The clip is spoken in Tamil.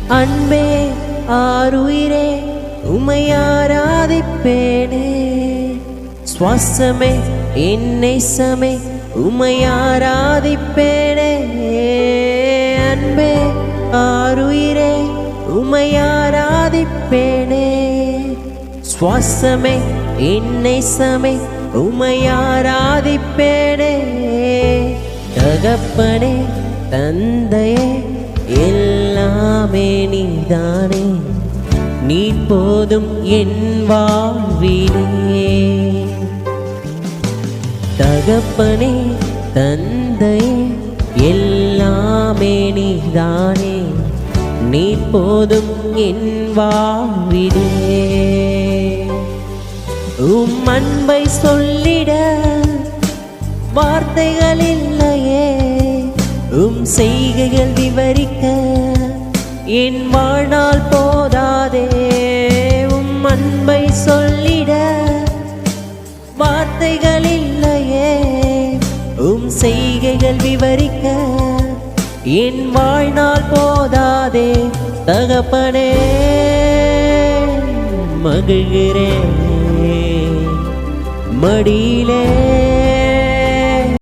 அன்பே ஆருயிரே உம்மை ஆராதிப்பேனே. சுவாசமே என்னை சமே உம்மை ஆராதிப்பேனே. அன்பே ஆருயிரே உம்மை ஆராதிப்பேனே. சுவாசமே என்னை சமே உம்மை ஆராதிப்பேனே. தகப்பனே தந்தையே எல்லாமே நீதானே, நீ போதும் என் வாழ்விலே. தகப்பனே தந்தையே எல்லாமே நீதானே, நீ போதும் என் வாழ்விலே. உம் அன்பை சொல்லிட வார்த்தைகள் இல்லையே, உம் செய்கைகள் விவரிக்க என் வாழ்நாள் போதாதே. உம் அன்பை சொல்லிட வார்த்தைகள் இல்லையே, உம் செய்கைகள் விவரிக்க என் வாழ்நாள் போதாதே. தகப்பனே மகிழ்கிறேன் மடியிலே